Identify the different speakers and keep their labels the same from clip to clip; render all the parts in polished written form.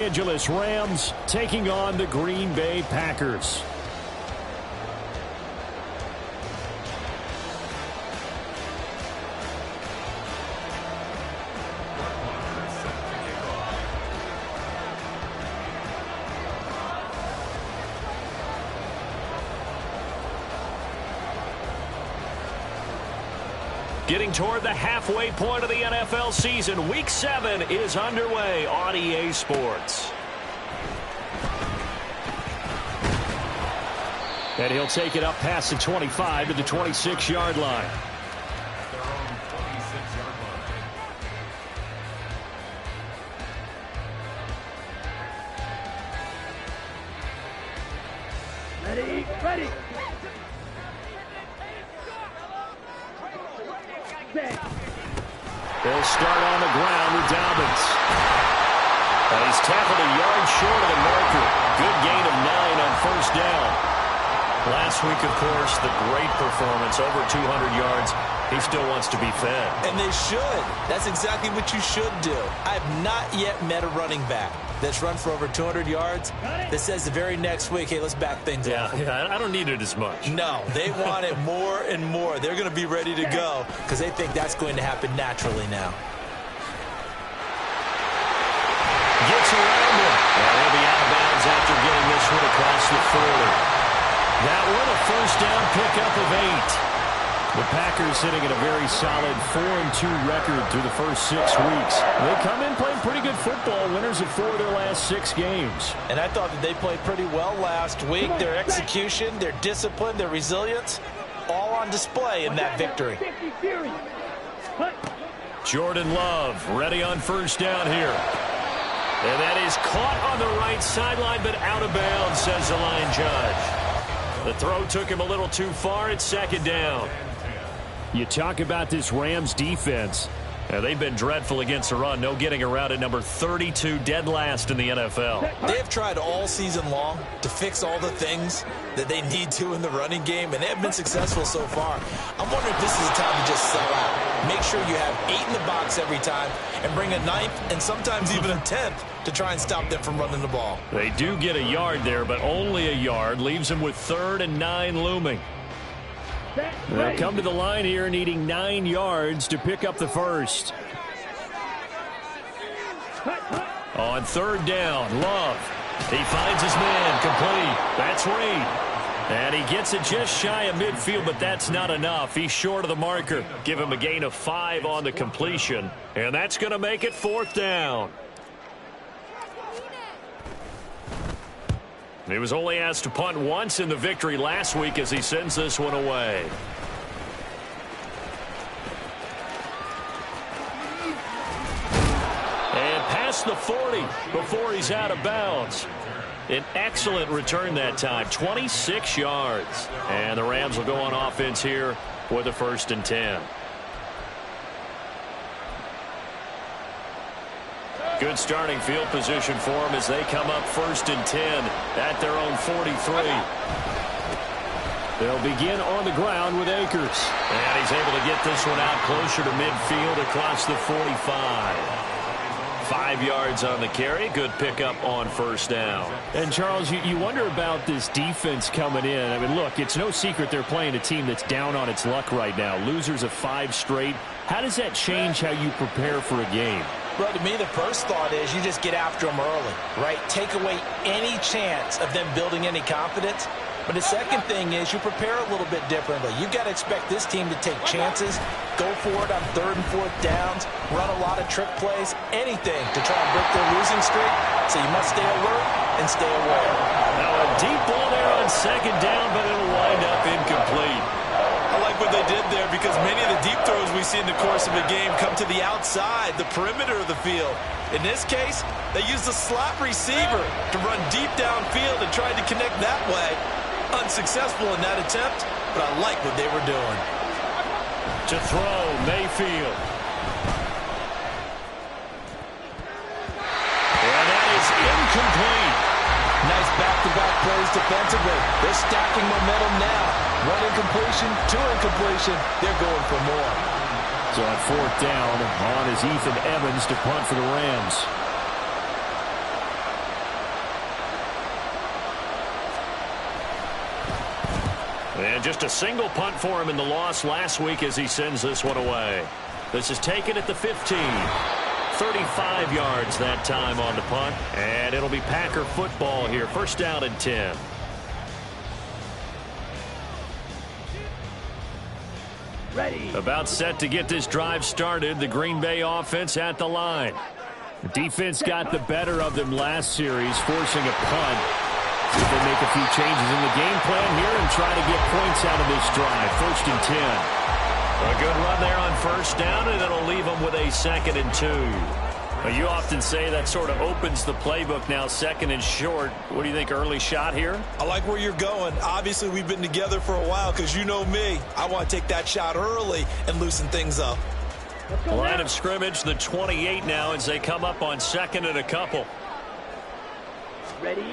Speaker 1: Angeles Rams taking on the Green Bay Packers. Getting toward the halfway point of the NFL season, Week 7 is underway on EA Sports. And he'll take it up past the 25 to the 26-yard line.
Speaker 2: Ready.
Speaker 1: They'll start on the ground with Dobbins. And he's tackled a yard short of the marker. Good gain of 9 on first down. Last week, of course, the great performance, over 200 yards. He still wants to be fed.
Speaker 3: And they should. That's exactly what you should do. I've not yet met a running back that's run for over 200 yards that says the very next week, hey, let's back things up.
Speaker 1: Yeah, I don't need it as much.
Speaker 3: No, they want it more and more. They're going to be ready to go because they think that's going to happen naturally now.
Speaker 1: Gets around him. And he'll be out of bounds after getting this one across the 40. That one a first down pickup of 8. The Packers sitting at a very solid 4-2 record through the first 6 weeks. They come in playing pretty good football, winners of 4 of their last 6 games.
Speaker 3: And I thought that they played pretty well last week. Their execution, their discipline, their resilience, all on display in that victory.
Speaker 1: Jordan Love ready on first down here. And that is caught on the right sideline, but out of bounds, says the line judge. The throw took him a little too far. It's second down. You talk about this Rams defense. They've been dreadful against the run. No getting around it. Number 32, dead last in the NFL.
Speaker 3: They have tried all season long to fix all the things that they need to in the running game, and they have been successful so far. I'm wondering if this is a time to just sell out. Make sure you have 8 in the box every time and bring a 9th and sometimes even a 10th to try and stop them from running the ball.
Speaker 1: They do get a yard there, but only a yard. Leaves them with 3rd and 9 looming. They'll come to the line here needing 9 yards to pick up the first. On 3rd down, Love. He finds his man, complete. That's Reed. And he gets it just shy of midfield, but that's not enough. He's short of the marker. Give him a gain of 5 on the completion. And that's going to make it 4th down. He was only asked to punt once in the victory last week as he sends this one away. And past the 40 before he's out of bounds. An excellent return that time, 26 yards. And the Rams will go on offense here with a 1st and 10. Good starting field position for them as they come up 1st and 10 at their own 43. They'll begin on the ground with Akers. And he's able to get this one out closer to midfield across the 45. 5 yards on the carry. Good pickup on 1st down. And, Charles, you wonder about this defense coming in. I mean, look, it's no secret they're playing a team that's down on its luck right now. Losers of 5 straight. How does that change how you prepare for a game?
Speaker 3: Well, to me, the first thought is you just get after them early, right? Take away any chance of them building any confidence. But the second thing is you prepare a little bit differently. You've got to expect this team to take chances, go for it on 3rd and 4th downs, run a lot of trick plays, anything to try and break their losing streak. So you must stay alert and stay aware.
Speaker 1: Now a deep ball there on 2nd down, but it'll wind up incomplete.
Speaker 3: I like what they did there because many of the deep throws we see in the course of a game come to the outside, the perimeter of the field. In this case, they used the slot receiver to run deep downfield and tried to connect that way. Unsuccessful in that attempt, but I like what they were doing.
Speaker 1: To throw, Mayfield. And that is incomplete.
Speaker 3: Nice back-to-back plays defensively. They're stacking momentum now. 1 incompletion, 2 incompletion. They're going for more.
Speaker 1: So on 4th down, on is Ethan Evans to punt for the Rams. And just a single punt for him in the loss last week as he sends this one away. This is taken at the 15. 35 yards that time on the punt. And it'll be Packer football here. First down and 10.
Speaker 2: Ready.
Speaker 1: About set to get this drive started. The Green Bay offense at the line. The defense got the better of them last series, forcing a punt. See if they make a few changes in the game plan here and try to get points out of this drive. First and 10. A good run there on first down, and it'll leave them with a 2nd and 2. Well, you often say that sort of opens the playbook now, 2nd and short. What do you think, early shot here?
Speaker 3: I like where you're going. Obviously, we've been together for a while because you know me. I want to take that shot early and loosen things up.
Speaker 1: Line of scrimmage, the 28 now as they come up on 2nd and a couple.
Speaker 2: Ready.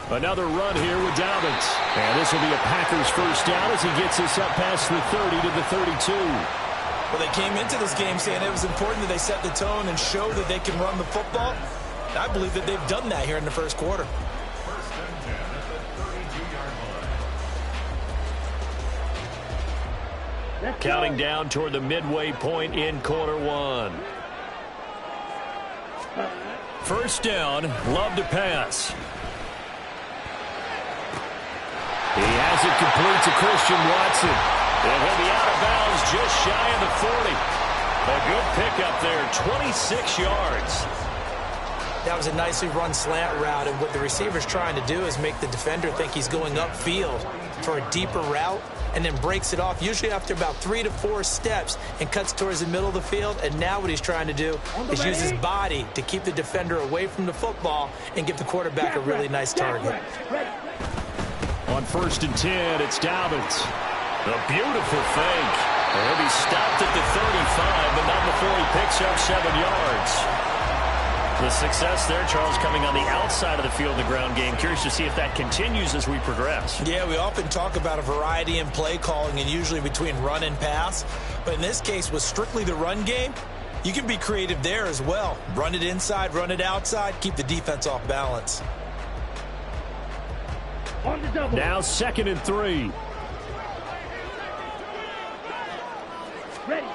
Speaker 1: Another run here with Dobbins. And this will be a Packers first down as he gets this up past the 30 to the 32.
Speaker 3: Well, they came into this game saying it was important that they set the tone and show that they can run the football. I believe that they've done that here in the first quarter.
Speaker 1: Counting down toward the midway point in quarter one. First down, Love to pass. He has it complete to Christian Watson. And he'll be out of bounds just shy of the 40. A good pickup there, 26 yards.
Speaker 3: That was a nicely run slant route, and what the receiver's trying to do is make the defender think he's going upfield for a deeper route, and then breaks it off, usually after about 3 to 4 steps, and cuts towards the middle of the field. And now what he's trying to do is use his body to keep the defender away from the football and give the quarterback a really nice target.
Speaker 1: On first and 10, it's Dobbins. A beautiful fake. And he'll be stopped at the 35, but not before he picks up 7 yards. The success there, Charles, coming on the outside of the field in the ground game. Curious to see if that continues as we progress.
Speaker 3: Yeah, we often talk about a variety in play calling and usually between run and pass. But in this case, with strictly the run game, you can be creative there as well. Run it inside, run it outside, keep the defense off balance.
Speaker 1: Now 2nd and 3.
Speaker 2: Ready.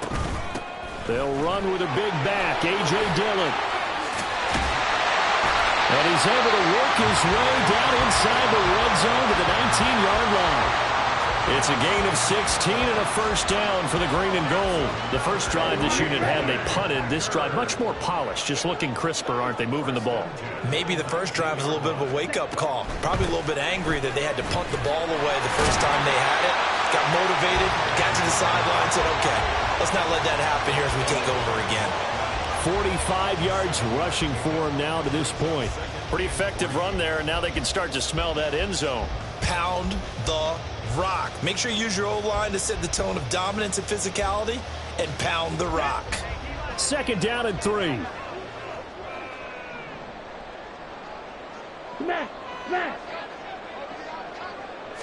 Speaker 1: They'll run with a big back, A.J. Dillon. And he's able to work his way down inside the red zone to the 19-yard line. It's a gain of 16 and a first down for the green and gold. The first drive this unit had, they punted. This drive much more polished, just looking crisper, aren't they, moving the ball?
Speaker 3: Maybe the first drive was a little bit of a wake-up call. Probably a little bit angry that they had to punt the ball away the first time they had it. Got motivated, got to the sideline, said, okay, let's not let that happen here as we take over again.
Speaker 1: 45 yards rushing for him now to this point. Pretty effective run there, and now they can start to smell that end zone.
Speaker 3: Pound the rock. Make sure you use your O-line to set the tone of dominance and physicality, and pound the rock.
Speaker 1: 2nd down and 3.
Speaker 2: Smash.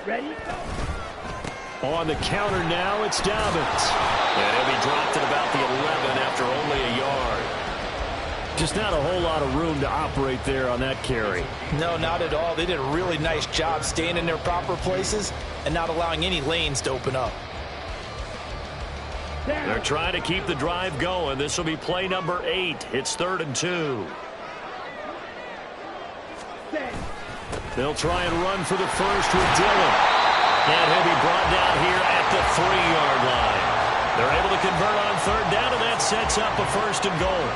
Speaker 2: Ready.
Speaker 1: On the counter now, it's Dobbins. And he'll be dropped at about the 11 after only a yard. Just not a whole lot of room to operate there on that carry.
Speaker 3: No, not at all. They did a really nice job staying in their proper places and not allowing any lanes to open up.
Speaker 1: They're trying to keep the drive going. This will be play number 8. It's 3rd and 2. They'll try and run for the first with Dillon. And he'll be brought down here at the 3-yard line. They're able to convert on 3rd down, and that sets up a 1st and goal.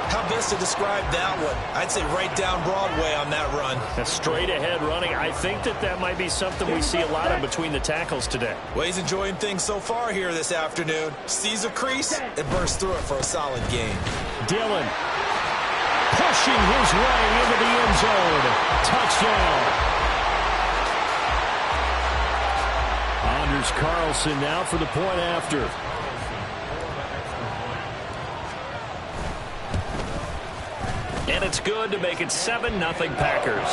Speaker 3: How best to describe that one? I'd say right down Broadway on that run.
Speaker 1: A straight ahead running. I think that might be something we see a lot of between the tackles today.
Speaker 3: Well, he's enjoying things so far here this afternoon. Sees a crease and bursts through it for a solid gain.
Speaker 1: Dillon pushing his way into the end zone. Touchdown. Anders Carlson now for the point after. And it's good to make it 7-0 Packers.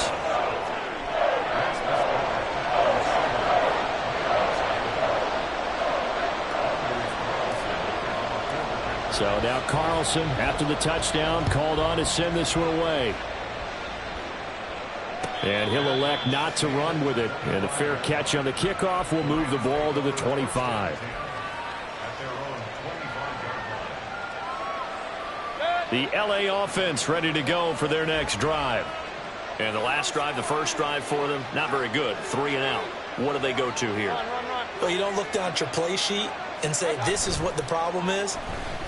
Speaker 1: So now Carlson, after the touchdown, called on to send this one away. And he'll elect not to run with it. And a fair catch on the kickoff will move the ball to the 25. The LA offense ready to go for their next drive. And the last drive, the first drive for them, not very good. 3 and out. What do they go to here?
Speaker 3: Well, you don't look down at your play sheet and say, this is what the problem is.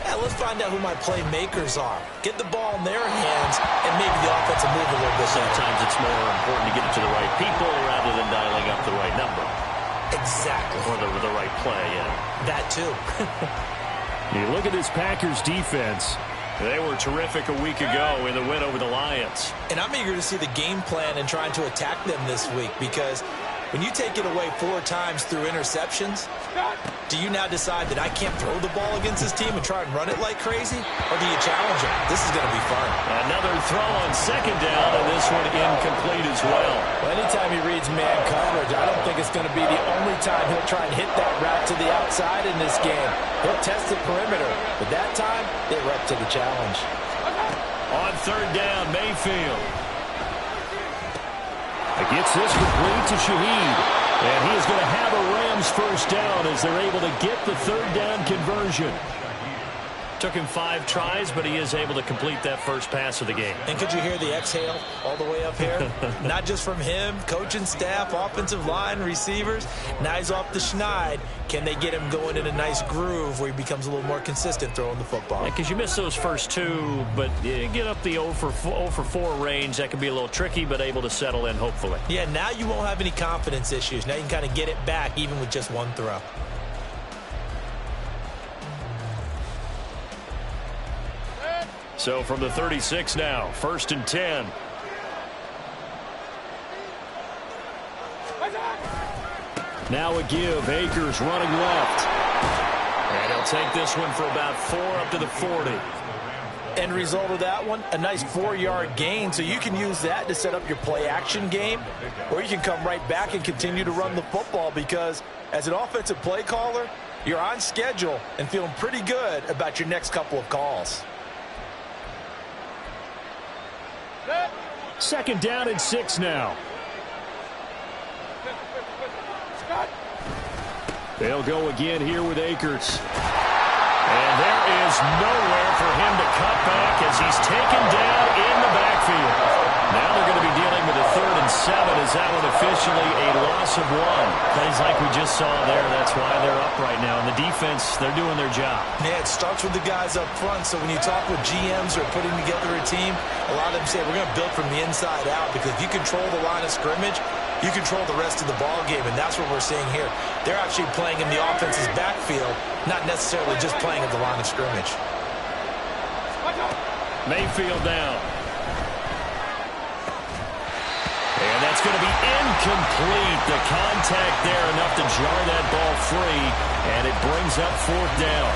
Speaker 3: Yeah, let's find out who my playmakers are. Get the ball in their hands, and maybe the offense will move a little bit.
Speaker 1: Sometimes it's more important to get it to the right people rather than dialing up the right number.
Speaker 3: Exactly.
Speaker 1: Or the right play, yeah.
Speaker 3: That too.
Speaker 1: You look at this Packers defense. They were terrific a week ago in the win over the Lions.
Speaker 3: And I'm eager to see the game plan and trying to attack them this week, because when you take it away 4 times through interceptions, do you now decide that I can't throw the ball against this team and try and run it like crazy? Or do you challenge them? This is going to be fun.
Speaker 1: Another throw on second down, and this one incomplete as well.
Speaker 3: Well, anytime he reads man coverage, I don't think it's going to be the only time he'll try and hit that route to the outside in this game. He'll test the perimeter, but that time, they were up to the challenge.
Speaker 1: On third down, Mayfield. He gets this complete to Shaheed. And he is going to have a Rams first down as they're able to get the third down conversion. Took him 5 tries, but he is able to complete that first pass of the game.
Speaker 3: And could you hear the exhale all the way up here? Not just from him, coaching staff, offensive line, receivers. Now he's off the schneid. Can they get him going in a nice groove where he becomes a little more consistent throwing the football?
Speaker 1: Because you miss those first 2, but you get up the 0 for 4 range. That can be a little tricky, but able to settle in, hopefully.
Speaker 3: Yeah, now you won't have any confidence issues. Now you can kind of get it back even with just 1 throw.
Speaker 1: So from the 36 now, 1st and 10. Now a give. Akers running left. And he'll take this one for about 4 up to the 40.
Speaker 3: End result of that one, a nice 4-yard gain. So you can use that to set up your play-action game, or you can come right back and continue to run the football, because as an offensive play caller, you're on schedule and feeling pretty good about your next couple of calls.
Speaker 1: 2nd down and 6 now. They'll go again here with Akers. And there is nowhere for him to cut back as he's taken down in the backfield. Now they're going to be dealing with a 3rd and 7 as that one officially a loss of 1. Plays like we just saw there. That's why they're up right now. And the defense, they're doing their job.
Speaker 3: Yeah, it starts with the guys up front. So when you talk with GMs or putting together a team, a lot of them say we're going to build from the inside out, because if you control the line of scrimmage, you control the rest of the ball game, and that's what we're seeing here. They're actually playing in the offense's backfield, not necessarily just playing at the line of scrimmage.
Speaker 1: Mayfield down. And that's going to be incomplete. The contact there enough to jar that ball free, and it brings up 4th down.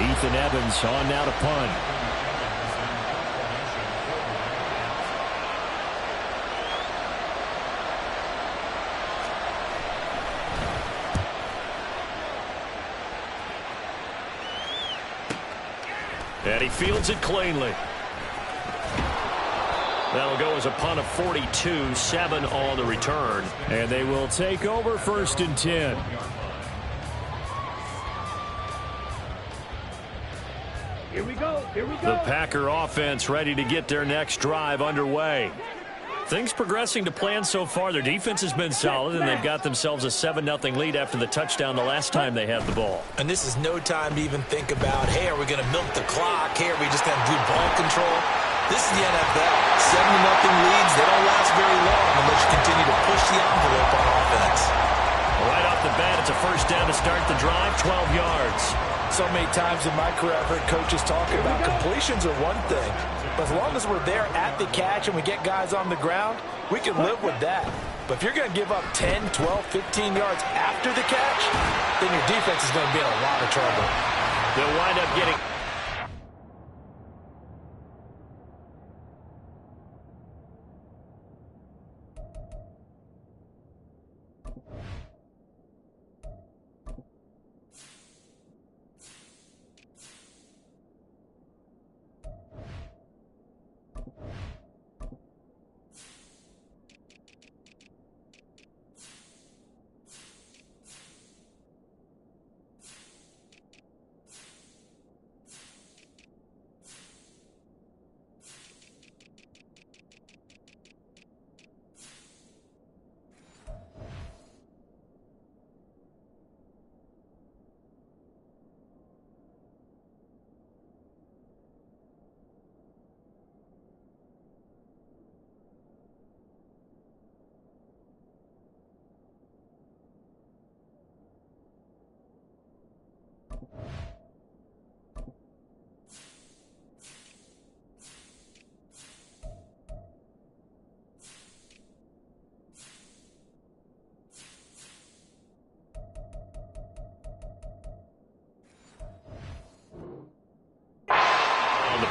Speaker 1: Ethan Evans on now to punt. And he fields it cleanly. That'll go as a punt of 42, 7 on the return. And they will take over 1st and 10.
Speaker 2: Here we go. Here we go.
Speaker 1: The Packer offense ready to get their next drive underway. Things progressing to plan so far. Their defense has been solid, and they've got themselves a 7-0 lead after the touchdown the last time they had the ball.
Speaker 3: And this is no time to even think about, hey, are we going to milk the clock? Hey, are we just going to do ball control? This is the NFL. 7-0 leads, they don't last very long unless you continue to push the envelope on offense.
Speaker 1: Right off the bat, it's a 1st down to start the drive, 12 yards.
Speaker 3: So many times in my career, I've heard coaches talking about completions are one thing, but as long as we're there at the catch and we get guys on the ground, we can live with that. But if you're going to give up 10, 12, 15 yards after the catch, then your defense is going to be in a lot of trouble.
Speaker 1: They'll wind up getting...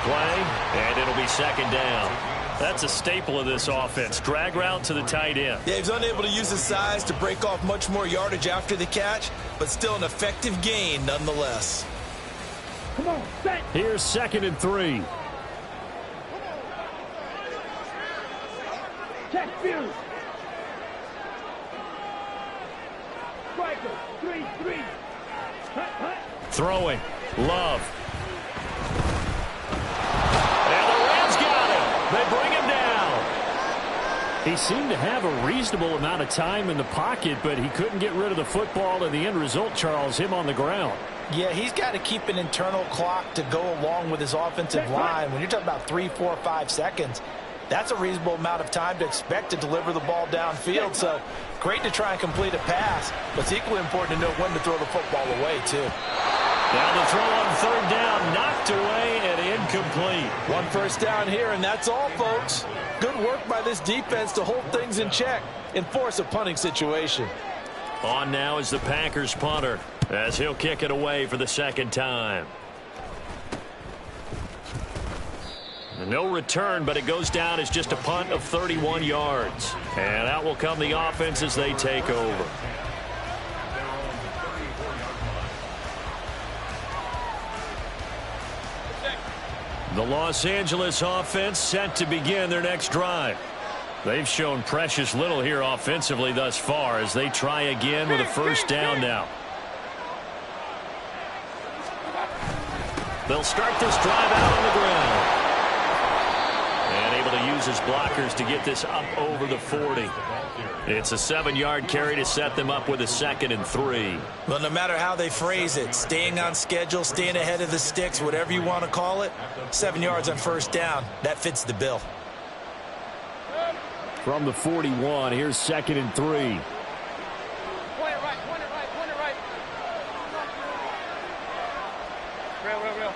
Speaker 1: play, and it'll be second down.
Speaker 4: That's a staple of this offense. Drag route to the tight end.
Speaker 3: Yeah, he's unable to use his size to break off much more yardage after the catch, but still an effective gain nonetheless.
Speaker 2: Come on, set.
Speaker 4: Here's 2nd and 3.
Speaker 2: Check field. Striker, 3-3. Hut.
Speaker 4: Throwing. Love.
Speaker 1: And the Rams got him. They bring him down.
Speaker 4: He seemed to have a reasonable amount of time in the pocket, but he couldn't get rid of the football, and the end result, Charles, him on the ground.
Speaker 3: Yeah, he's got to keep an internal clock to go along with his offensive line. When you're talking about 3, 4, 5 seconds, that's a reasonable amount of time to expect to deliver the ball downfield. So great to try and complete a pass, but it's equally important to know when to throw the football away, too.
Speaker 1: Now the throw on 3rd down, knocked away and incomplete.
Speaker 3: 1 first down here, and that's all, folks. Good work by this defense to hold things in check and force a punting situation.
Speaker 1: On now is the Packers punter, as he'll kick it away for the 2nd time. No return, but it goes down as just a punt of 31 yards. And out will come the offense as they take over. The Los Angeles offense set to begin their next drive. They've shown precious little here offensively thus far as they try again with a 1st down now. They'll start this drive out on the ground. And able to use his blockers to get this up over the 40. It's a 7-yard carry to set them up with a 2nd and 3.
Speaker 3: Well, no matter how they phrase it, staying on schedule, staying ahead of the sticks, whatever you want to call it, 7 yards on 1st down, that fits the bill.
Speaker 4: From the 41, here's 2nd and 3.
Speaker 2: Point it right. Real.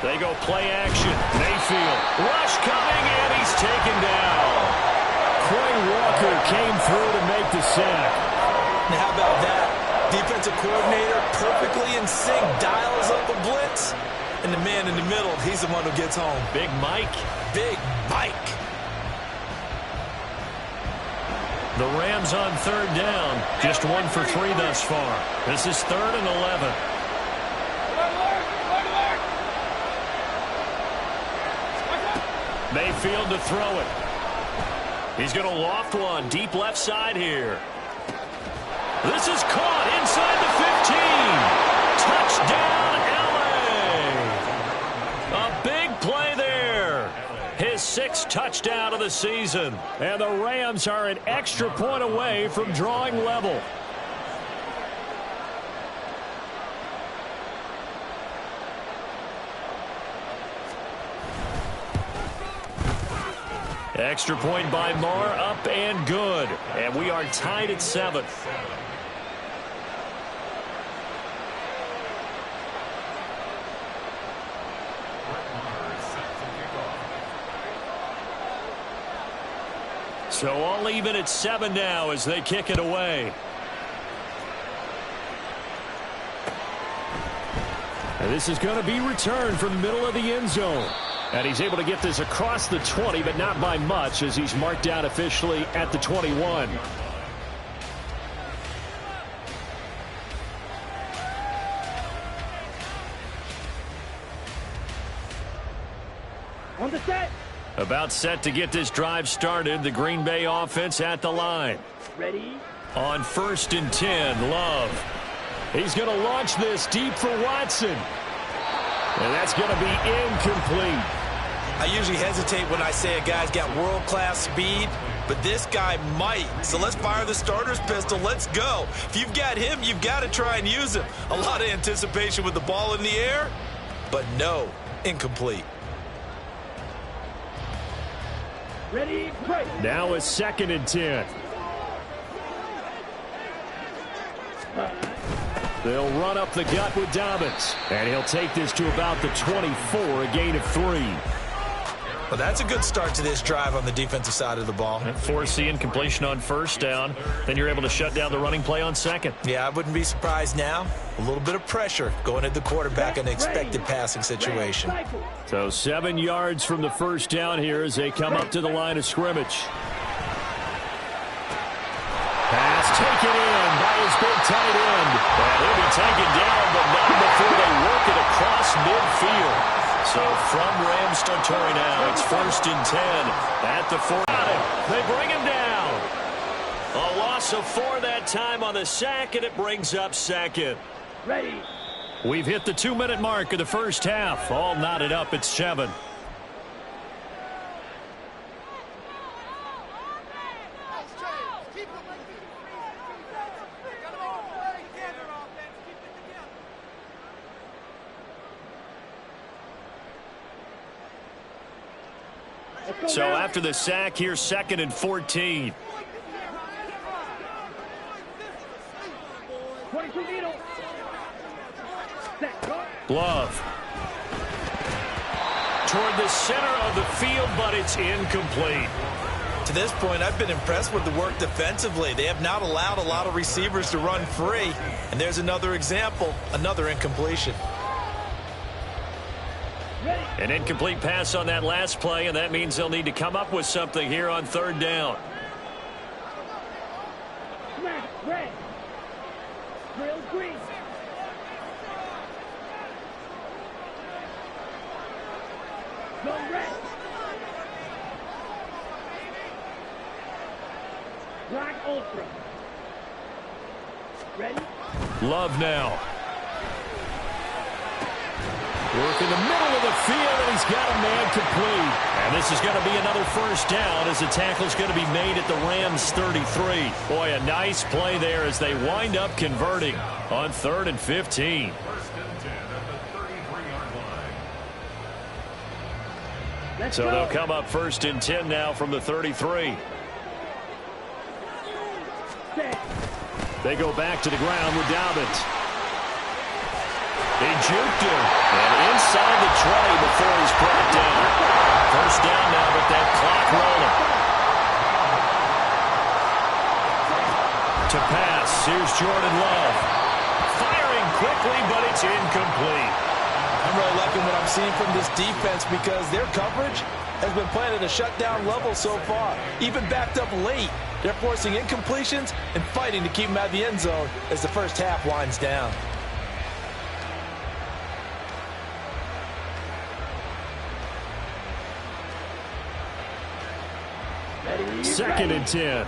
Speaker 1: They go play action. Mayfield. Rush coming, and he's taken down.
Speaker 4: Quay Walker came through to make the sack.
Speaker 3: Now, how about that? Defensive coordinator perfectly in sync, dials up a blitz, and the man in the middle, he's the one who gets home.
Speaker 1: Big Mike.
Speaker 3: Big Mike.
Speaker 1: The Rams on 3rd down. Just 1 for 3 thus far. This is 3rd and 11. Mayfield to throw it. He's going to loft one deep left side here. This is caught inside the 15. Touchdown, LA. A big play there. His 6th touchdown of the season.
Speaker 4: And the Rams are an extra point away from drawing level.
Speaker 1: Extra point by Marr, up and good. And we are tied at 7. So all even at 7 now as they kick it away.
Speaker 4: And this is going to be returned from the middle of the end zone. And he's able to get this across the 20, but not by much as he's marked down officially at the 21.
Speaker 2: On the set.
Speaker 1: About set to get this drive started. The Green Bay offense at the line.
Speaker 2: Ready.
Speaker 1: On 1st and 10, Love.
Speaker 4: He's going to launch this deep for Watson. And that's going to be incomplete.
Speaker 3: I usually hesitate when I say a guy's got world-class speed, but this guy might. So let's fire the starter's pistol. Let's go. If you've got him, you've got to try and use him. A lot of anticipation with the ball in the air, but no, incomplete.
Speaker 2: Ready, play.
Speaker 4: Now it's 2nd and 10. They'll run up the gut with Dobbins. And he'll take this to about the 24, a gain of 3.
Speaker 3: Well, that's a good start to this drive on the defensive side of the ball.
Speaker 1: And force the incompletion on first down. Then you're able to shut down the running play on second.
Speaker 3: Yeah, I wouldn't be surprised now. A little bit of pressure going at the quarterback in an expected passing situation.
Speaker 4: So 7 yards from the first down here as they come up to the line of scrimmage. Pass taken in by his big tight end.
Speaker 1: And he'll be taken down, but not before they work it across midfield. So from Rams territory now, it's 1st and 10 at the 40.
Speaker 4: They bring him down.
Speaker 1: A loss of 4 that time on the sack, and it brings up second.
Speaker 2: Ready.
Speaker 4: We've hit the 2-minute mark of the first half. All knotted up at 7.
Speaker 1: So after the sack, here's 2nd and 14.
Speaker 2: 22 needle.
Speaker 1: Love. Toward the center of the field, but it's incomplete.
Speaker 3: To this point, I've been impressed with the work defensively. They have not allowed a lot of receivers to run free. And there's another example, another incompletion.
Speaker 1: An incomplete pass on that last play, and that means they'll need to come up with something here on 3rd down.
Speaker 2: Smash red. Drill green. Go red. Black ultra. Ready?
Speaker 1: Love now.
Speaker 4: Work in the middle of the field, and he's got a man complete.
Speaker 1: And this is going to be another 1st down as the tackle's going to be made at the Rams 33. Boy, a nice play there as they wind up converting on 3rd and 15. So they'll come up 1st and 10 now from the 33. They go back to the ground with Dobbins. They juked him, and inside the 20 before he's brought down. 1st down now with that clock rolling. To pass, here's Jordan Love. Firing quickly, but it's incomplete.
Speaker 3: I'm really liking what I'm seeing from this defense because their coverage has been playing at a shutdown level so far. Even backed up late, they're forcing incompletions and fighting to keep them out of the end zone as the first half winds down.
Speaker 4: 2nd and 10.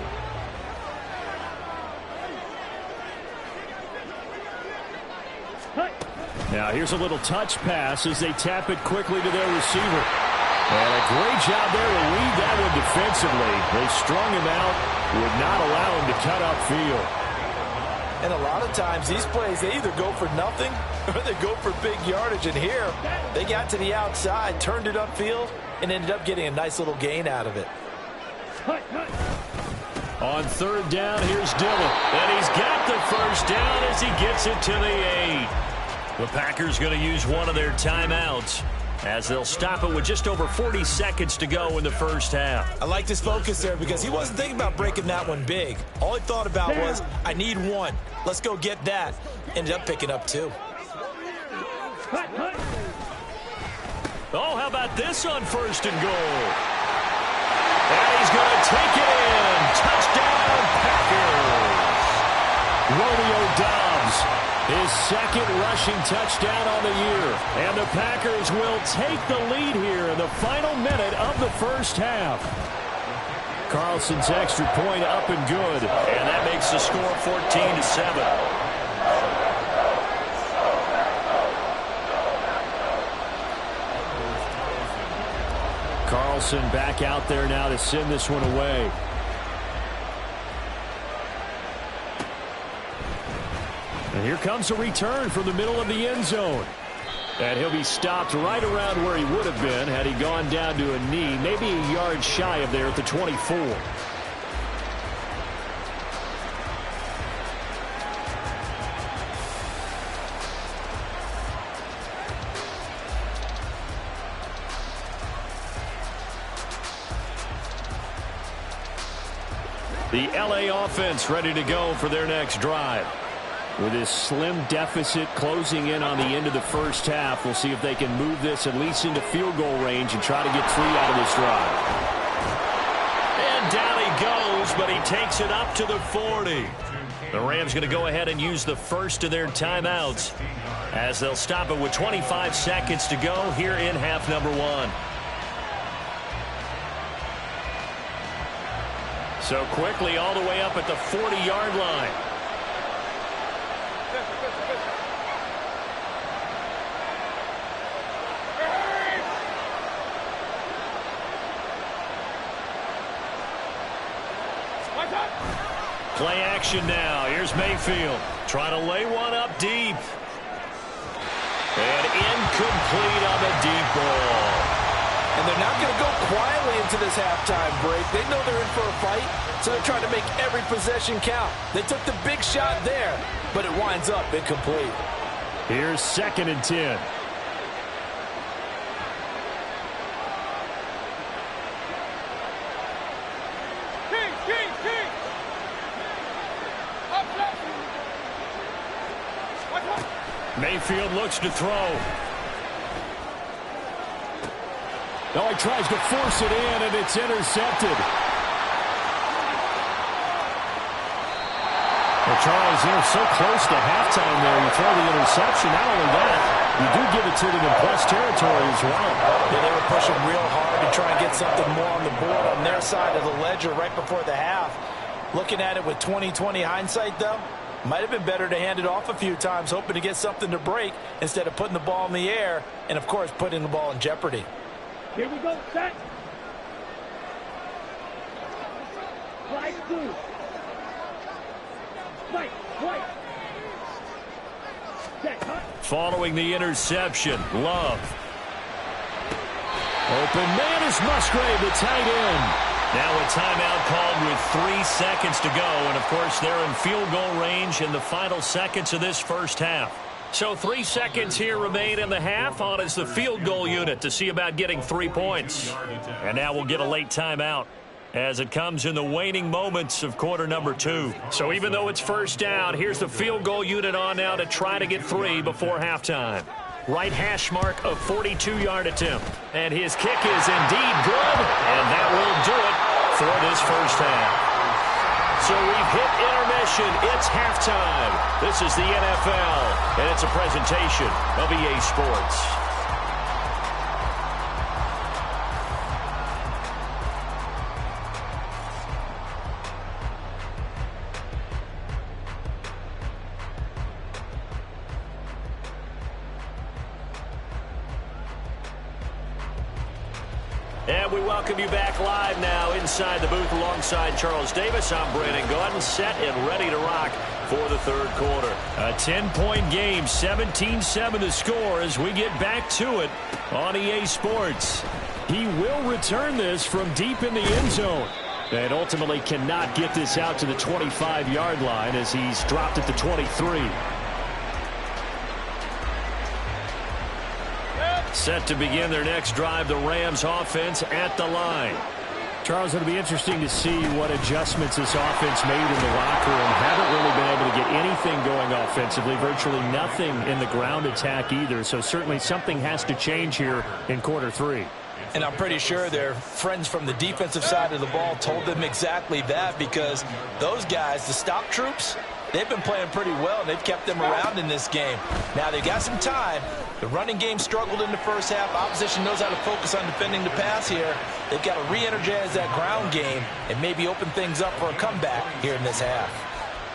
Speaker 4: Now here's a little touch pass as they tap it quickly to their receiver. And a great job there to read that one defensively. They strung him out, would not allow him to cut upfield.
Speaker 3: And a lot of times these plays, they either go for nothing or they go for big yardage. And here, they got to the outside, turned it upfield, and ended up getting a nice little gain out of it.
Speaker 1: On 3rd down, here's Dillon. And he's got the 1st down as he gets it to the 8. The Packers going to use one of their timeouts as they'll stop it with just over 40 seconds to go in the first half.
Speaker 3: I liked his focus there because he wasn't thinking about breaking that one big. All he thought about was, I need one. Let's go get that. Ended up picking up 2.
Speaker 1: Oh, how about this on 1st and goal? And he's going to take it in. Touchdown, Packers.
Speaker 4: Romeo Doubs, his 2nd rushing touchdown on the year. And the Packers will take the lead here in the final minute of the first half. Carlson's extra point up and good.
Speaker 1: And that makes the score 14-7.
Speaker 4: Carlson back out there now to send this one away. And here comes a return from the middle of the end zone. And he'll be stopped right around where he would have been had he gone down to a knee, maybe a yard shy of there at the 24. The LA offense ready to go for their next drive. With this slim deficit closing in on the end of the first half, we'll see if they can move this at least into field goal range and try to get 3 out of this drive.
Speaker 1: And down he goes, but he takes it up to the 40. The Rams going to go ahead and use the first of their timeouts as they'll stop it with 25 seconds to go here in half number 1. So quickly all the way up at the 40-yard line. Play action now. Here's Mayfield. Trying to lay one up deep. And incomplete on the deep ball.
Speaker 3: And they're not going to go quietly into this halftime break. They know they're in for a fight, so they're trying to make every possession count. They took the big shot there, but it winds up incomplete.
Speaker 4: Here's 2nd and 10. Mayfield looks to throw. No, he tries to force it in, and it's intercepted. Well, Charles, you're so close to halftime there. You throw the interception. Not only that, you do give it to them in plus territory as well.
Speaker 3: Yeah, they were pushing real hard to try and get something more on the board on their side of the ledger right before the half. Looking at it with 20/20 hindsight, though, might have been better to hand it off a few times, hoping to get something to break instead of putting the ball in the air and, of course, putting the ball in jeopardy.
Speaker 2: Here we go, set. Slide through. Right, right. Set, cut.
Speaker 1: Following the interception, Love.
Speaker 4: Open man is Musgrave, the tight end.
Speaker 1: Now a timeout called with 3 seconds to go. And, of course, they're in field goal range in the final seconds of this first half. So 3 seconds here remain in the half. On is the field goal unit to see about getting 3 points. And now we'll get a late timeout as it comes in the waning moments of quarter number 2. So even though it's first down, here's the field goal unit on now to try to get 3 before halftime. Right hash mark, a 42-yard attempt. And his kick is indeed good, and that will do it for this first half. So we've hit intermission. It's halftime. This is the NFL, and it's a presentation of EA Sports. And we welcome you back live now inside the booth alongside Charles Davis. I'm Brandon Gaudin, set and ready to rock for the third quarter.
Speaker 4: A 10-point game, 17-7 the score as we get back to it on EA Sports. He will return this from deep in the end zone. And ultimately cannot get this out to the 25-yard line as he's dropped at the 23.
Speaker 1: Set to begin their next drive, the Rams offense at the line.
Speaker 4: Charles, it'll be interesting to see what adjustments this offense made in the locker room. Haven't really been able to get anything going offensively, virtually nothing in the ground attack either. So certainly something has to change here in quarter 3.
Speaker 3: And I'm pretty sure their friends from the defensive side of the ball told them exactly that, because those guys, the stop troops, they've been playing pretty well, and they've kept them around in this game. Now, they've got some time. The running game struggled in the first half. Opposition knows how to focus on defending the pass here. They've got to re-energize that ground game and maybe open things up for a comeback here in this half.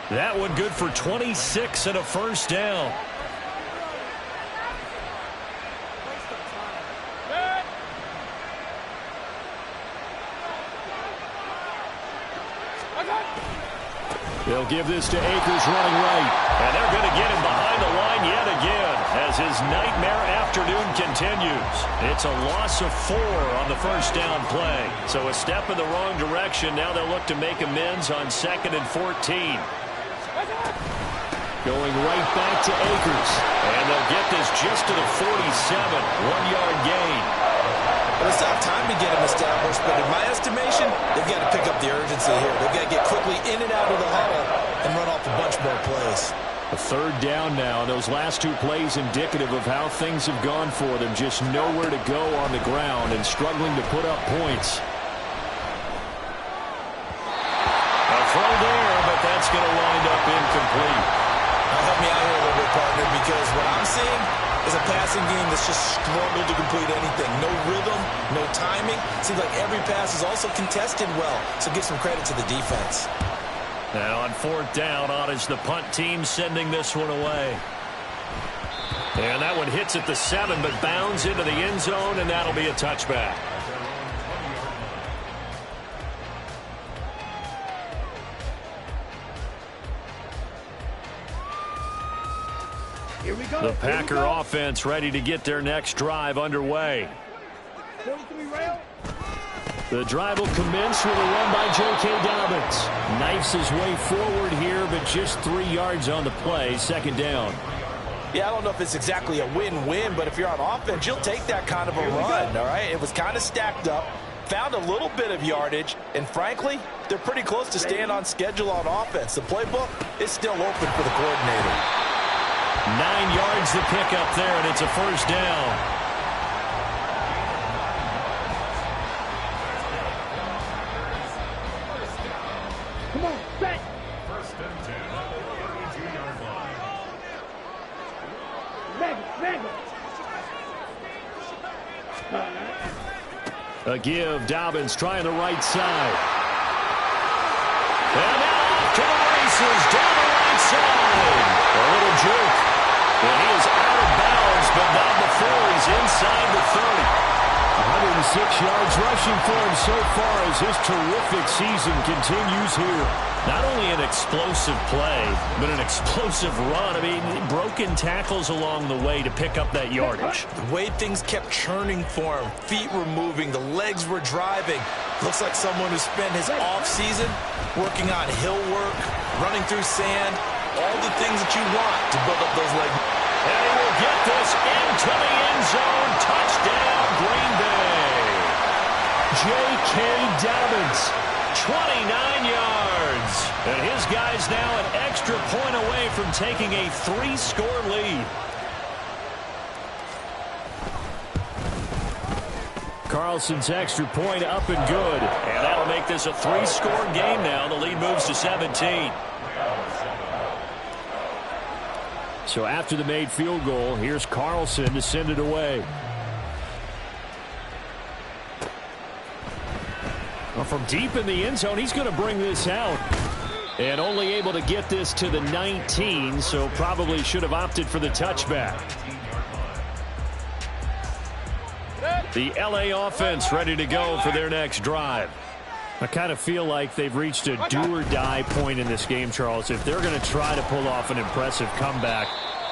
Speaker 1: That one good for 26 and a first down.
Speaker 4: They'll give this to Akers running right.
Speaker 1: And they're going to get him behind the line yet again as his nightmare afternoon continues. It's a loss of 4 on the first down play. So a step in the wrong direction. Now they'll look to make amends on 2nd and 14.
Speaker 4: Going right back to Akers.
Speaker 1: And they'll get this just to the 47. 1-yard gain.
Speaker 3: But it's not time to to get him established, but in my estimation, they've got to pick up the urgency here. They've got to get quickly in and out of the huddle and run off a bunch more plays.
Speaker 4: A third down now, and those last two plays indicative of how things have gone for them. Just nowhere to go on the ground and struggling to put up points.
Speaker 1: A throw there, but that's going to wind up incomplete.
Speaker 3: Help me out here a little bit, partner, because what I'm seeing is a passing game that's just struggled to complete anything. No rhythm, no timing. Seems like every pass is also contested well, so give some credit to the defense.
Speaker 1: Now on fourth down, on is the punt team sending this one away. And that one hits at the 7, but bounds into the end zone, and that'll be a touchback.
Speaker 2: Here we go.
Speaker 1: The Packer offense ready to get their next drive underway.
Speaker 2: 43 rail.
Speaker 4: The drive will commence with a run by J.K. Dobbins. Knifes his way forward here, but just 3 yards on the play. Second down.
Speaker 3: Yeah, I don't know if it's exactly a win-win, but if you're on offense, you'll take that kind of a run, all right? It was kind of stacked up, found a little bit of yardage, and frankly, they're pretty close to staying on schedule on offense. The playbook is still open for the coordinator.
Speaker 1: 9 yards to pick up there, and it's a first down.
Speaker 2: Come on, set.
Speaker 5: First and 10 on the 32-yard line.
Speaker 4: A give. Dobbins trying the right side.
Speaker 1: And now off to the races down the right side. A little joke. And he is out of bounds, but not before he's inside the 30.
Speaker 4: 106 yards rushing for him so far as his terrific season continues here.
Speaker 1: Not only an explosive play, but an explosive run. I mean, broken tackles along the way to pick up that yardage.
Speaker 3: The way things kept churning for him, feet were moving, the legs were driving. Looks like someone who spent his offseason working on hill work, running through sand, all the things that you want to build up those legs.
Speaker 1: And he will get this into the end zone. Touchdown, Green Bay.
Speaker 4: J.K. Dobbins.
Speaker 1: 29 yards. And his guys now an extra point away from taking a 3-score lead.
Speaker 4: Carlson's extra point up and good.
Speaker 1: And that'll make this a 3-score game now. The lead moves to 17.
Speaker 4: So after the made field goal, here's Carlson to send it away. Well, from deep in the end zone, he's going to bring this out. And only able to get this to the 19, so probably should have opted for the touchback. The LA offense ready to go for their next drive. I kind of feel like they've reached a do-or-die point in this game, Charles. If they're going to try to pull off an impressive comeback,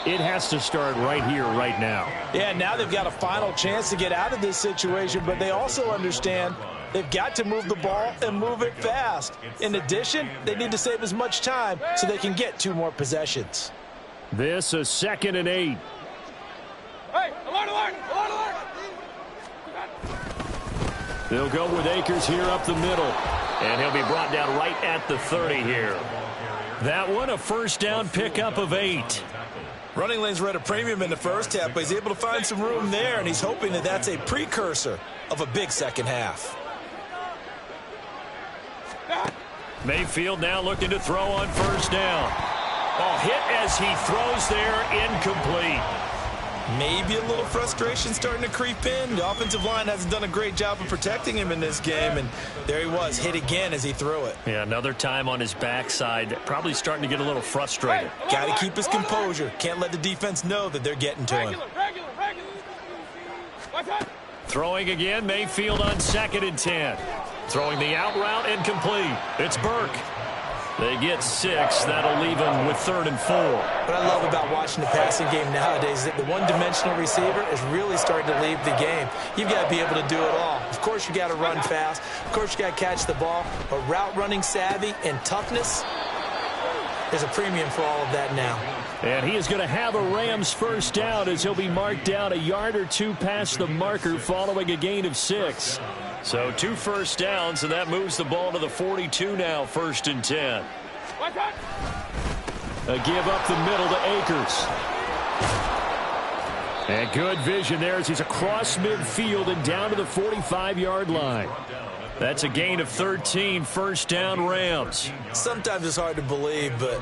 Speaker 4: it has to start right here, right now.
Speaker 3: Yeah, now they've got a final chance to get out of this situation, but they also understand they've got to move the ball and move it fast. In addition, they need to save as much time so they can get 2 more possessions.
Speaker 4: This a 2nd and 8.
Speaker 2: Hey, alert, alert, alert, alert.
Speaker 4: They'll go with Akers here up the middle.
Speaker 1: And he'll be brought down right at the 30 here.
Speaker 4: That one a first down pickup of 8.
Speaker 3: Running lanes were at a premium in the first half, but he's able to find some room there, and he's hoping that that's a precursor of a big second half.
Speaker 1: Mayfield now looking to throw on first down. Oh, hit as he throws there, incomplete.
Speaker 3: Maybe a little frustration starting to creep in. The offensive line hasn't done a great job of protecting him in this game, and there he was, hit again as he threw it.
Speaker 1: Yeah, another time on his backside, probably starting to get a little frustrated.
Speaker 3: Got to keep his composure. Can't let the defense know that they're getting to him.
Speaker 1: Throwing again, Mayfield on 2nd and 10. Throwing the out route, incomplete. It's Burke. They get 6. That'll leave them with 3rd and 4.
Speaker 3: What I love about watching the passing game nowadays is that the one-dimensional receiver is really starting to leave the game. You've got to be able to do it all. Of course, you got to run fast. Of course, you got to catch the ball. But route running savvy and toughness, there's a premium for all of that now.
Speaker 4: And he is going to have a Rams first down as he'll be marked down a yard or two past the marker following a gain of 6.
Speaker 1: So 2 first downs, and that moves the ball to the 42 now, 1st and 10.
Speaker 4: A give up the middle to Akers. And good vision there as he's across midfield and down to the 45-yard line. That's a gain of 13, 1st down Rams.
Speaker 3: Sometimes it's hard to believe, but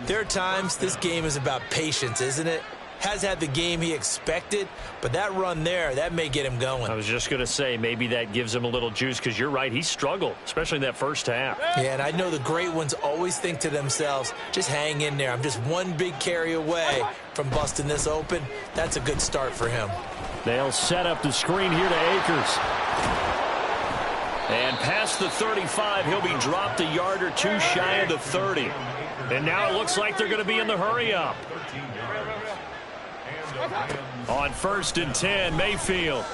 Speaker 3: there are times this game is about patience, isn't it? Has had the game he expected, but that run there, that may get him going.
Speaker 1: I was just going to say, maybe that gives him a little juice, because you're right, he struggled, especially in that first half.
Speaker 3: Yeah, and I know the great ones always think to themselves, just hang in there. I'm just one big carry away from busting this open. That's a good start for him.
Speaker 4: They'll set up the screen here to Akers.
Speaker 1: And past the 35, he'll be dropped a yard or two shy of the 30. And now it looks like they're going to be in the hurry-up. On 1st and 10, Mayfield.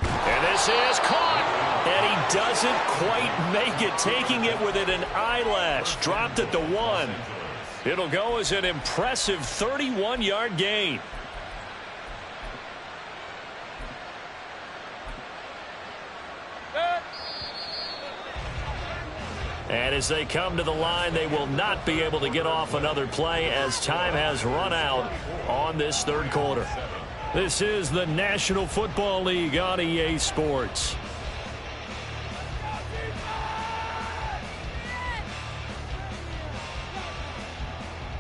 Speaker 1: And this is caught. And he doesn't quite make it, taking it within an eyelash. Dropped at the 1. It'll go as an impressive 31-yard gain. And as they come to the line, they will not be able to get off another play as time has run out on this 3rd quarter. This is the National Football League on EA Sports.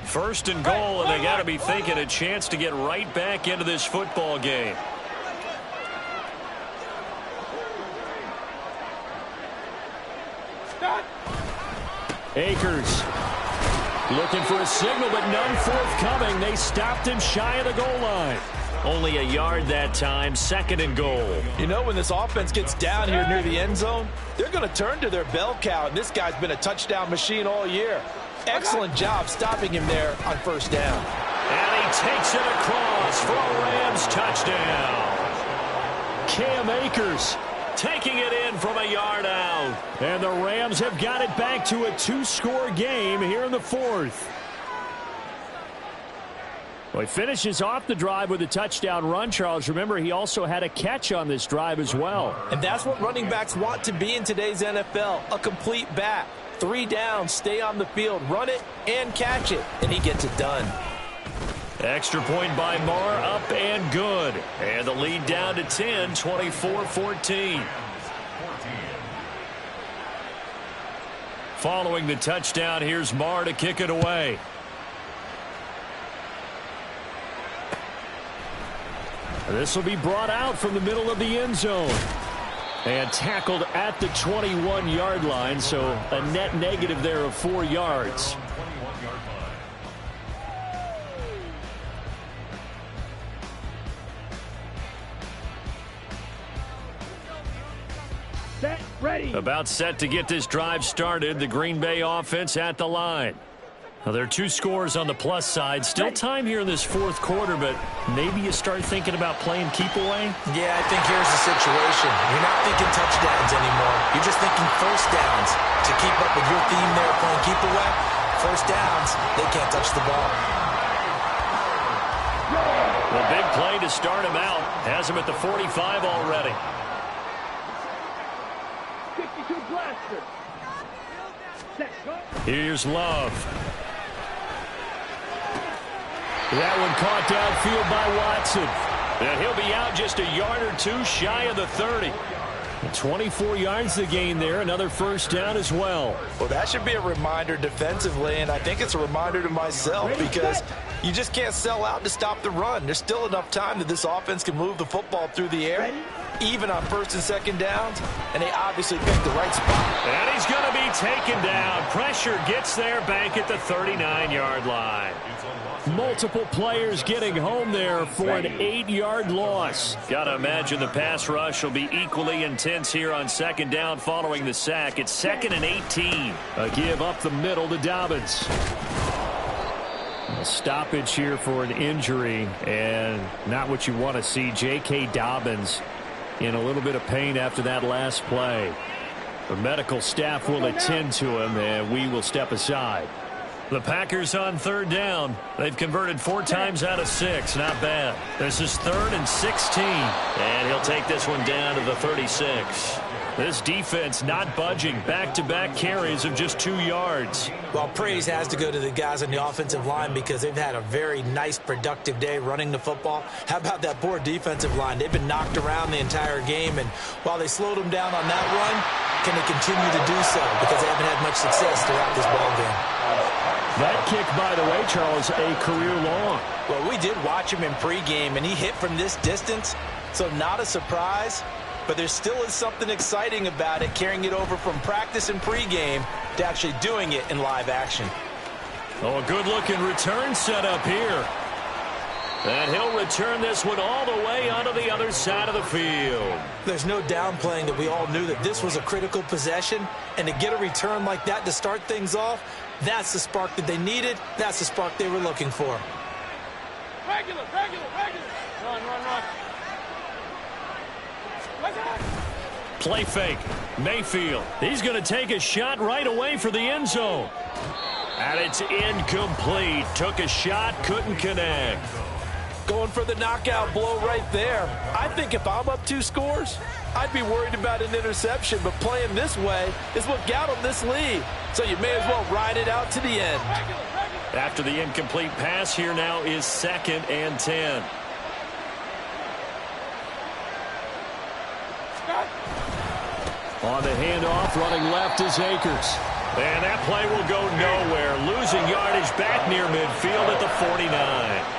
Speaker 1: First and goal, and they got to be thinking a chance to get right back into this football game.
Speaker 4: Akers looking for a signal, but none forthcoming. They stopped him shy of the goal line.
Speaker 1: Only a yard that time, 2nd and goal.
Speaker 3: You know, when this offense gets down here near the end zone, they're going to turn to their bell cow, and this guy's been a touchdown machine all year. Excellent job stopping him there on 1st down.
Speaker 1: And he takes it across for a Rams touchdown.
Speaker 4: Cam Akers
Speaker 1: taking it in from a yard out.
Speaker 4: And the Rams have got it back to a 2-score game here in the 4th. Well, he finishes off the drive with a touchdown run, Charles. Remember, he also had a catch on this drive as well.
Speaker 3: And that's what running backs want to be in today's NFL, a complete back. 3 downs, stay on the field, run it, and catch it. And he gets it done.
Speaker 1: Extra point by Marr, up and good. And the lead down to 10, 24-14. Following the touchdown, here's Marr to kick it away.
Speaker 4: This will be brought out from the middle of the end zone. And tackled at the 21-yard line, so a net negative there of 4 yards.
Speaker 2: Set, ready.
Speaker 1: About set to get this drive started. The Green Bay offense at the line. Now, there are 2 scores on the plus side. Still time here in this 4th quarter, but maybe you start thinking about playing keep away?
Speaker 3: Yeah, I think here's the situation. You're not thinking touchdowns anymore. You're just thinking 1st downs. To keep up with your theme there playing keep away, 1st downs, they can't touch the ball.
Speaker 1: The big play to start him out. Has him at the 45 already.
Speaker 2: 62 blaster. Set, go.
Speaker 1: Here's Love.
Speaker 4: That one caught downfield by Watson.
Speaker 1: And he'll be out just a yard or 2 shy of the 30.
Speaker 4: 24 yards to gain there. Another 1st down as well.
Speaker 3: Well, that should be a reminder defensively, and I think it's a reminder to myself because you just can't sell out to stop the run. There's still enough time that this offense can move the football through the air, even on 1st and 2nd downs, and they obviously picked the right spot.
Speaker 1: And he's going to be taken down. Pressure gets there back at the 39-yard line.
Speaker 4: Multiple players getting home there for an 8-yard loss.
Speaker 1: Got to imagine the pass rush will be equally intense here on 2nd down following the sack. It's 2nd and 18.
Speaker 4: A give up the middle to Dobbins. A stoppage here for an injury, and not what you want to see. J.K. Dobbins in a little bit of pain after that last play. The medical staff will attend to him, and we will step aside.
Speaker 1: The Packers on third down. They've converted 4 times out of 6. Not bad. This is 3rd and 16. And he'll take this one down to the 36. This defense not budging. Back-to-back carries of just 2 yards.
Speaker 3: Well, praise has to go to the guys on the offensive line because they've had a very nice, productive day running the football. How about that poor defensive line? They've been knocked around the entire game, and while they slowed them down on that run, can they continue to do so? Because they haven't had much success throughout this ball game.
Speaker 4: That kick, by the way, Charles, a career long.
Speaker 3: Well, we did watch him in pregame, and he hit from this distance, so not a surprise. But there still is something exciting about it, carrying it over from practice and pregame to actually doing it in live action.
Speaker 1: Oh, a good-looking return set up here. And he'll return this one all the way onto the other side of the field.
Speaker 3: There's no downplaying that we all knew that this was a critical possession, and to get a return like that to start things off, that's the spark that they needed. That's the spark they were looking for.
Speaker 2: Regular. Run.
Speaker 1: Play fake. Mayfield. He's going to take a shot right away for the end zone. And it's incomplete. Took a shot, couldn't connect.
Speaker 3: Going for the knockout blow right there. I think if I'm up 2 scores, I'd be worried about an interception, but playing this way is what got them this lead. So you may as well ride it out to the end.
Speaker 1: After the incomplete pass, here now is 2nd and 10.
Speaker 4: On the handoff, running left is Akers.
Speaker 1: And that play will go nowhere. Losing yardage back near midfield at the 49.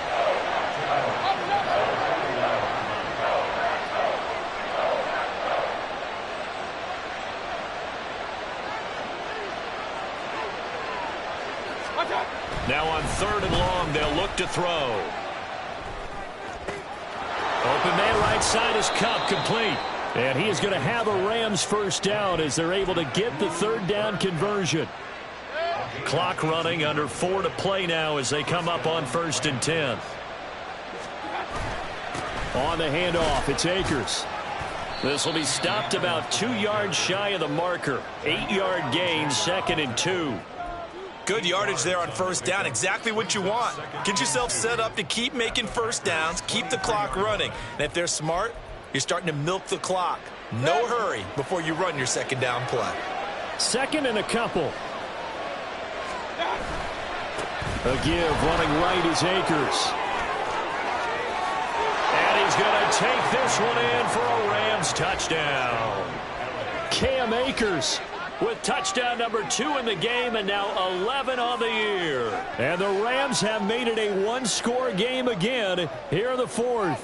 Speaker 1: Now on 3rd and long, they'll look to throw. Open man right side is Cup, complete.
Speaker 4: And he is going to have a Rams first down as they're able to get the 3rd down conversion.
Speaker 1: Clock running, under 4 to play now as they come up on 1st and 10.
Speaker 4: On the handoff, it's Akers.
Speaker 1: This will be stopped about 2 yards shy of the marker. 8-yard gain, 2nd and 2.
Speaker 3: Good yardage there on 1st down. Exactly what you want. Get yourself set up to keep making 1st downs, keep the clock running. And if they're smart, you're starting to milk the clock. No hurry before you run your 2nd down play.
Speaker 4: 2nd and a couple. A give, running right is Akers.
Speaker 1: And he's going to take this one in for a Rams touchdown.
Speaker 4: Cam Akers
Speaker 1: with touchdown number 2 in the game, and now 11 on the year.
Speaker 4: And the Rams have made it a 1-score game again here in the 4th.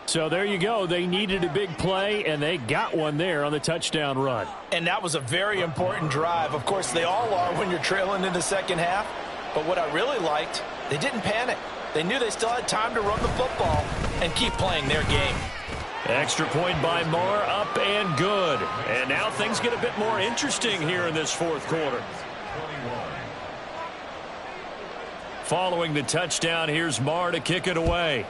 Speaker 4: So there you go. They needed a big play, and they got one there on the touchdown run.
Speaker 3: And that was a very important drive. Of course, they all are when you're trailing in the second half. But what I really liked, they didn't panic. They knew they still had time to run the football and keep playing their game.
Speaker 1: Extra point by Marr, up and good. And now things get a bit more interesting here in this 4th quarter. Following the touchdown, here's Marr to kick it away.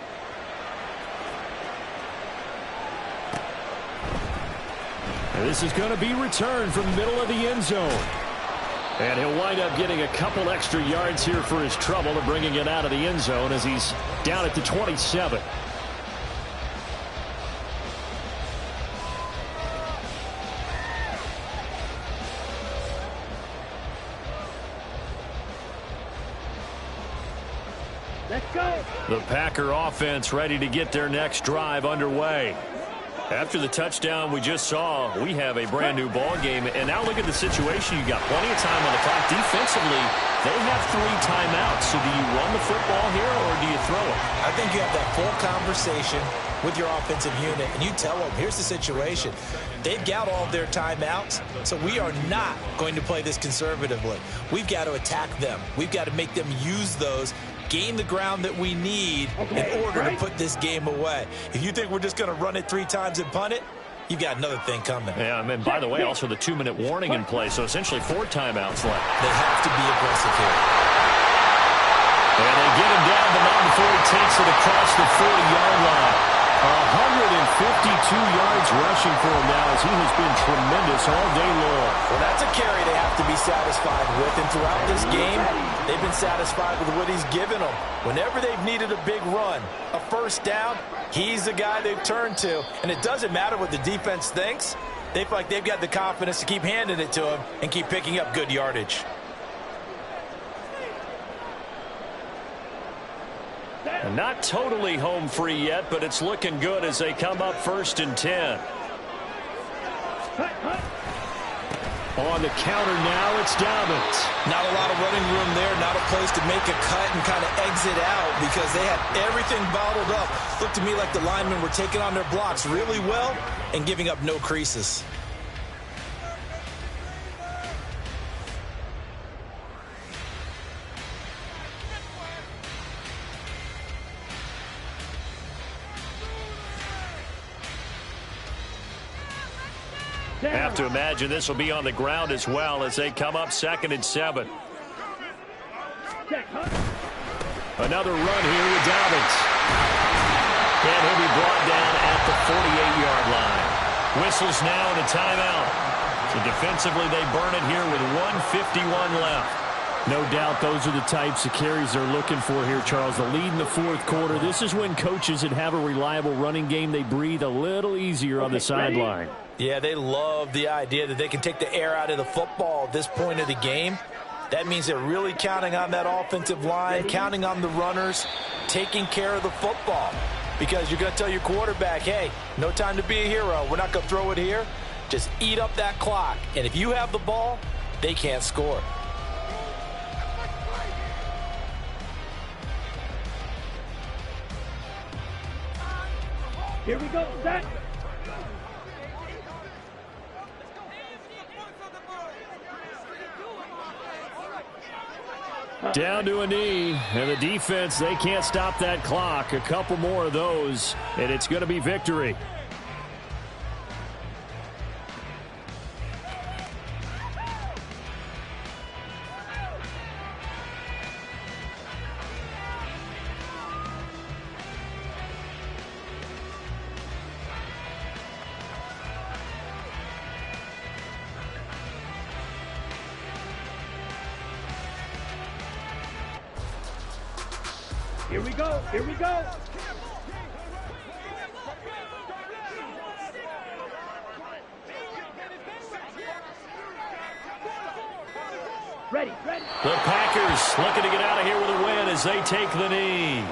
Speaker 4: This is going to be returned from the middle of the end zone. And he'll wind up getting a couple extra yards here for his trouble and bringing it out of the end zone as he's down at the 27.
Speaker 2: Let's go.
Speaker 1: The Packer offense ready to get their next drive underway. After the touchdown we just saw, we have a brand new ball game. And now look at the situation. You got plenty of time on the clock. Defensively, they have 3 timeouts. So do you run the football here or do you throw it?
Speaker 3: I think you have that full conversation with your offensive unit, and you tell them, here's the situation. They've got all their timeouts, so we are not going to play this conservatively. We've got to attack them. We've got to make them use those, gain the ground that we need in order to put this game away. If you think we're just going to run it 3 times and punt it, you've got another thing coming.
Speaker 1: Yeah, I mean, by the way, also the 2-minute warning in play, so essentially 4 timeouts left.
Speaker 3: They have to be aggressive here.
Speaker 1: And they get him down, but not before he takes it across the 40-yard line.
Speaker 4: 152 yards rushing for him now as he has been tremendous all day long.
Speaker 3: Well, that's a carry they have to be satisfied with. And throughout this game, they've been satisfied with what he's given them. Whenever they've needed a big run, a first down, he's the guy they've turned to. And it doesn't matter what the defense thinks. They feel like they've got the confidence to keep handing it to him and keep picking up good yardage.
Speaker 1: Not totally home free yet, but it's looking good as they come up 1st and 10.
Speaker 4: On the counter now, it's Dobbins.
Speaker 3: Not a lot of running room there, not a place to make a cut and kind of exit out because they had everything bottled up. Looked to me like the linemen were taking on their blocks really well and giving up no creases.
Speaker 1: Have to imagine this will be on the ground as well as they come up 2nd and 7. Another run here with Dobbins. And he'll be brought down at the 48-yard line. Whistles now and a timeout. So defensively they burn it here with 1:51 left.
Speaker 4: No doubt those are the types of carries they're looking for here, Charles. The lead in the 4th quarter. This is when coaches that have a reliable running game, they breathe a little easier on the sideline.
Speaker 3: Yeah, they love the idea that they can take the air out of the football at this point of the game. That means they're really counting on that offensive line, counting on the runners, taking care of the football. Because you're going to tell your quarterback, hey, no time to be a hero. We're not going to throw it here. Just eat up that clock. And if you have the ball, they can't score.
Speaker 2: Here we go, set.
Speaker 4: Down to a knee, and the defense, they can't stop that clock. A couple more of those, and it's going to be victory.
Speaker 2: Here we go, here we go. Ready, ready.
Speaker 1: The Packers looking to get out of here with a win as they take the knee.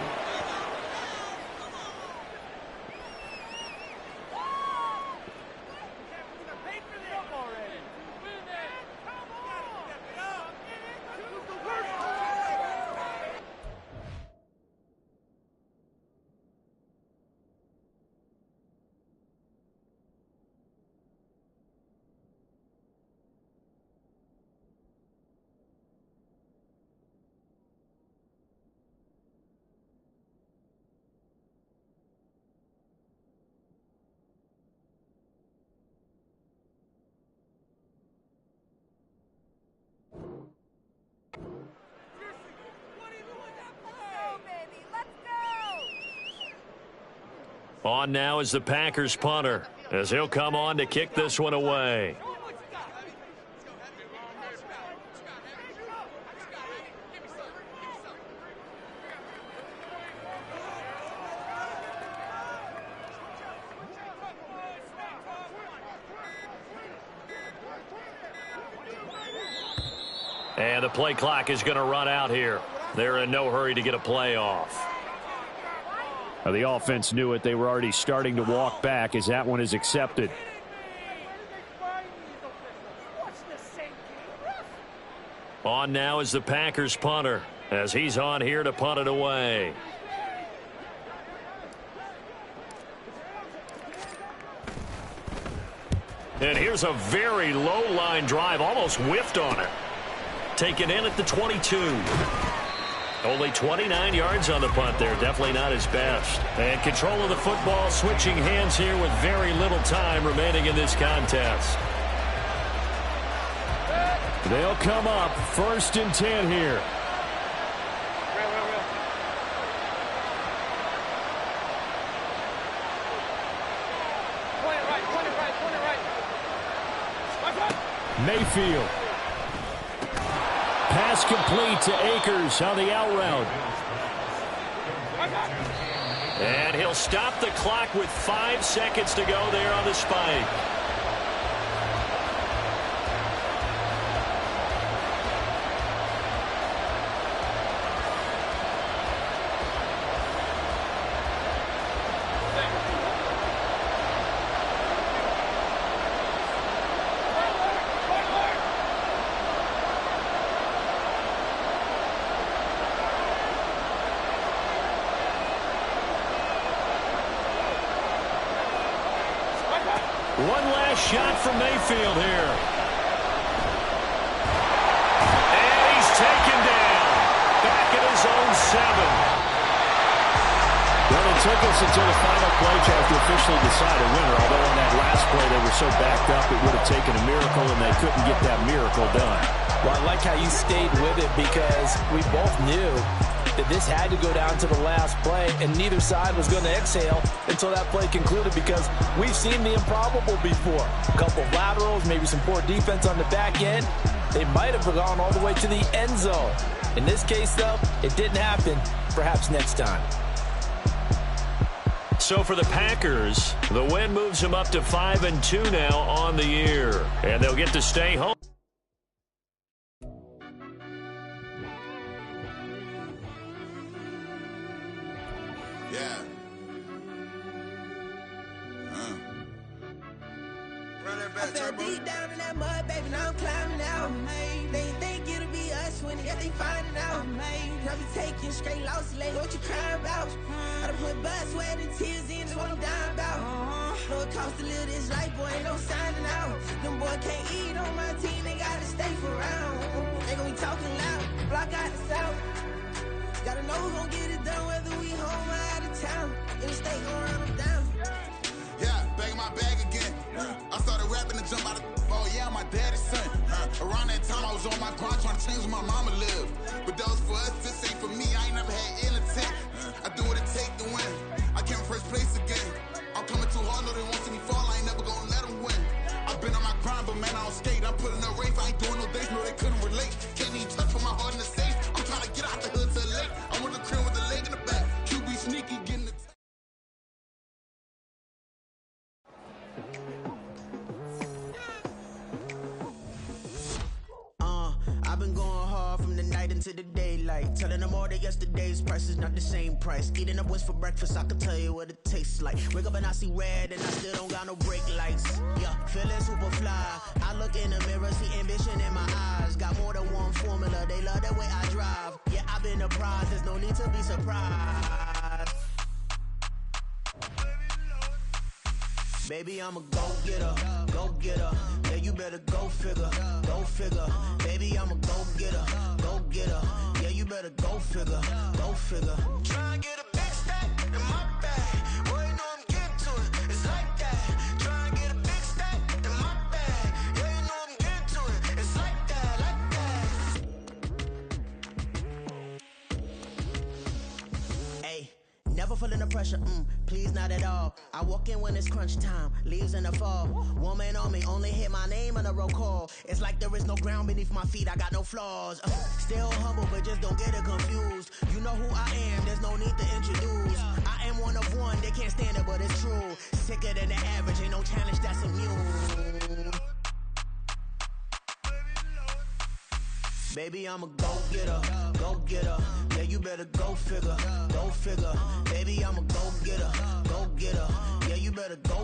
Speaker 1: On now is the Packers punter as he'll come on to kick this one away. And the play clock is going to run out here. They're in no hurry to get a play off.
Speaker 4: The offense knew it. They were already starting to walk back as that one is accepted.
Speaker 1: On now is the Packers punter as he's on here to punt it away. And here's a very low line drive, almost whiffed on it. Taken in at the 22. Only 29 yards on the punt there. Definitely not his best. And control of the football switching hands here with very little time remaining in this contest.
Speaker 4: They'll come up 1st and 10 here. Mayfield. Pass complete to Akers on the out route.
Speaker 1: And he'll stop the clock with 5 seconds to go there on the spike.
Speaker 4: One last shot from Mayfield here.
Speaker 1: And he's taken down. Back at his own 7.
Speaker 4: Well, it took us until the final play drive to officially decide a winner, although on that last play they were so backed up it would have taken a miracle, and they couldn't get that miracle done.
Speaker 3: Well, I like how you stayed with it because we both knew that this had to go down to the last play, and neither side was going to exhale until that play concluded because we've seen the improbable before. A couple of laterals, maybe some poor defense on the back end. They might have gone all the way to the end zone. In this case, though, it didn't happen. Perhaps next time.
Speaker 1: So for the Packers, the win moves them up to 5-2 now on the year. And they'll get to stay home.
Speaker 6: Yeah. Run that back, Turbo.
Speaker 7: Deep down in that mud, baby, now I'm climbing out. They think it'll be us when they finding out. I be taking straight losses lately. What you crying about? I done put blood, sweat, and tears in. That's what I'm dying about. Know it costs to live this life, boy, ain't no signing out. Them boy can't eat on my team, they gotta stay for round. They gon' be talking loud, block out the south. Gotta know who gon' get it done, whether we home or out of town. In the state, gon' run them down.
Speaker 6: Yeah, back in my bag again. I started rapping and jump out of oh yeah, my daddy's son. Around that time I was on my grind trying to change where my mama lived. But that was for us, this ain't for me. I ain't never had ill intent. I do what it take to win. I came first place again. I'm coming too hard, know they want to see me fall. I ain't never gonna let them win. I've been on my grind, but man, I don't skate. I'm putting up race, I ain't doing no days, no they couldn't relate. Can't even touch for my heart in the safe. I'm trying to get out the hood to the lake. I'm with the crib with the leg in the back. QB sneaky, getting the
Speaker 7: I've been going hard from the night into the daylight. Telling them all that yesterday's price is not the same price. Eating up what's for breakfast, I can tell you what it tastes like. Wake up and I see red and I still don't got no brake lights. Yeah, feeling super fly. I look in the mirror, see ambition in my eyes. Got more than one formula, they love the way I drive. Yeah, I've been a prize, there's no need to be surprised. Baby, I'm a go-getter, go-getter. Yeah, you better go figure, go figure. Baby, I'm a go-getter, go-getter. Yeah, you better go figure, go figure. Try and get a big stack in my bag. Boy, you know I'm getting to it, it's like that. Try and get a big stack in my bag. Yeah, you know I'm getting to it, it's like that, like that. Hey, never feeling the pressure, please not at all. I walk in when it's crunch time, leaves in the fall. Woman on me, only hit my name on a roll call. It's like there is no ground beneath my feet, I got no flaws. Still humble, but just don't get it confused. You know who I am, there's no need to introduce. I am one of one, they can't stand it, but it's true. Sicker than the average, ain't no challenge that's immune. Baby, I'm a go-getter, go-getter. Yeah, you better go figure, go figure. Baby, I'm a go-getter, go-getter. Yeah, you better go